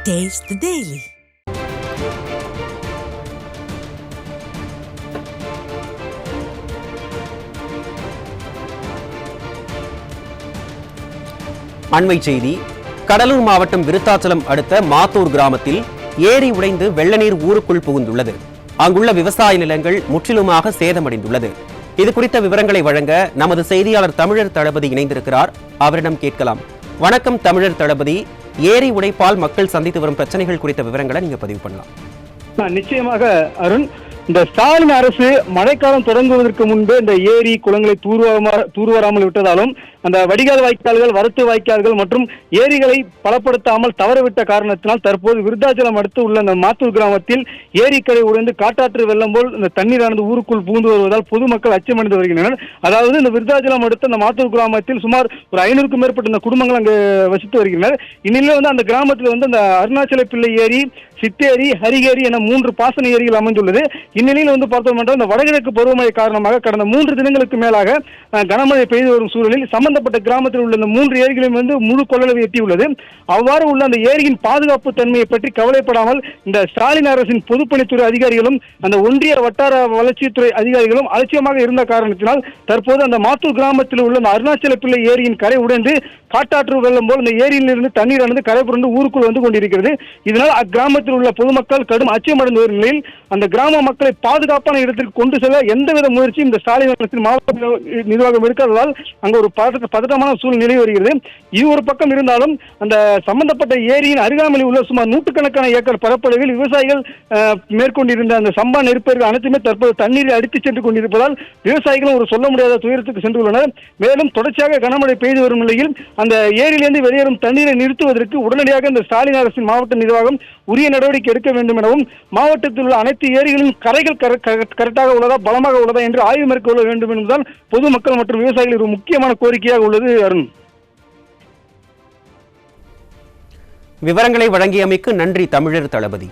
Taste the Daily. அண்மை செய்தி. கடலூர் மாவட்டம் விருத்தாச்சலம் அடுத்த மாத்தூர் கிராமத்தில் ஏரி உடைந்து வெள்ளநீர் ஊருக்குள் புகுந்துள்ளது. அங்குள்ள விவசாய நிலங்கள் முற்றிலுமாக சேதமடைந்துள்ளது. இது குறித்த விவரங்களை வழங்க நமது செய்தியாளர் தமிழர் தளபதி இணைந்திருக்கிறார். அவரிடம் கேட்கலாம். வணக்கம் தமிழர் தளபதி. ஏரி உடைப்பால் மக்கள் சந்தித்து வரும் பிரச்சனைகள் குறித்த விவரங்களை நீங்க பதிவு பண்ணலாம். நிச்சயமாக அருண், இந்த ஸ்டாலின் அரசு மழைக்காலம் தொடங்குவதற்கு முன்பே இந்த ஏரி குளங்களை தூர்வாராமல் விட்டதாலும் அந்த வடிகால் வாய்க்கால்கள், வரத்து வாய்க்கால்கள் மற்றும் ஏரிகளை பலப்படுத்தாமல் தவறவிட்ட காரணத்தினால் தற்போது விருத்தாச்சலம் அடுத்து உள்ள அந்த மாத்தூர் கிராமத்தில் ஏரிக்கரை உடைந்து காட்டாற்று வெள்ளம் போல் இந்த தண்ணீரானது ஊருக்குள் புகுந்து வருவதால் பொதுமக்கள் அச்சமடைந்து வருகின்றனர். அதாவது இந்த விருத்தாச்சலம் அடுத்த அந்த மாத்தூர் கிராமத்தில் சுமார் ஒரு 500க்கும் மேற்பட்ட இந்த குடும்பங்கள் அங்கு வசித்து வருகின்றனர். இந்நிலையில் அந்த கிராமத்தில் அந்த அருணாச்சல பிள்ளை ஏரி, சித்தேரி, ஹரிகேரி என 3 பாசன ஏரிகள் அமைந்துள்ளது. இந்நிலையில் பார்த்தோம் என்றால் இந்த வடகிழக்கு பருவமழை காரணமாக கடந்த 3 தினங்களுக்கு மேலாக கனமழை பெய்து வரும் சூழலில் சம்பந்தப்பட்ட கிராமத்தில் உள்ள இந்த 3 ஏரிகளையும் முழு கொள்ளளவு எட்டியுள்ளது. அவ்வாறு உள்ள அந்த ஏரியின் பாதுகாப்பு தன்மையை பற்றி கவலைப்படாமல் இந்த ஸ்டாலின் அரசின் பொதுப்பணித்துறை அதிகாரிகளும் அந்த ஒன்றிய வட்டார வளர்ச்சித்துறை அதிகாரிகளும் அலட்சியமாக இருந்த காரணத்தினால் தற்போது அந்த மாத்தூர் கிராமத்தில் உள்ள அந்த அருணாச்சல பிள்ளை ஏரியின் கரை உடைந்து காட்டாற்று வெள்ளம் போல் இந்த ஏரியிலிருந்து தண்ணீரானது கரை புரண்டு ஊருக்குள் வந்து கொண்டிருக்கிறது. இதனால் அக்கிராமத்தில் உள்ள பொதுமக்கள் கடும் அச்சமடைந்து வரும் நிலையில் அந்த கிராம மக்களை பாதுகாப்பான இடத்திற்கு கொண்டு செல்ல எந்தவித முயற்சியும் இந்த ஸ்டாலின் அரசின் மாவட்ட நிர்வாகம் எடுக்காததால் அங்கு ஒரு பதட்டமான சூழ்நிலை நிலவி வருகிறது. இது ஒரு பக்கம் இருந்தாலும் அந்த சம்பந்தப்பட்ட ஏரியின் அருகாமையில் உள்ள சுமார் 100கணக்கான ஏக்கர் பரப்பளவில் விவசாயிகள் மேற்கொண்டிருந்த அந்த சம்பா நெற்பயிர்கள் அனைத்துமே தற்போது தண்ணீரை அடித்துச் சென்று கொண்டிருப்பதால் விவசாயிகளும் ஒரு சொல்ல முடியாத துயரத்துக்கு சென்றுள்ளனர். மேலும் தொடர்ச்சியாக கனமழை பெய்து வரும் நிலையில் அந்த ஏரியிலிருந்து வெளியேறும் தண்ணீரை நிறுத்துவதற்கு உடனடியாக இந்த ஸ்டாலின் அரசின் மாவட்ட நிர்வாகம் உரிய நடவடிக்கை எடுக்க வேண்டும் எனவும் மாவட்டத்தில் உள்ள அனைத்து ஏரிகளின் கரைகள் கரெக்டாக உள்ளதா, பலமாக உள்ளதா என்று ஆய்வு மேற்கொள்ள வேண்டும் என்பதால் பொதுமக்கள் மற்றும் விவசாயிகள் ஒரு முக்கியமான கோரிக்கையாக உள்ளது. அருண், விவரங்களை வழங்கியமைக்கு நன்றி தமிழர் தளபதி.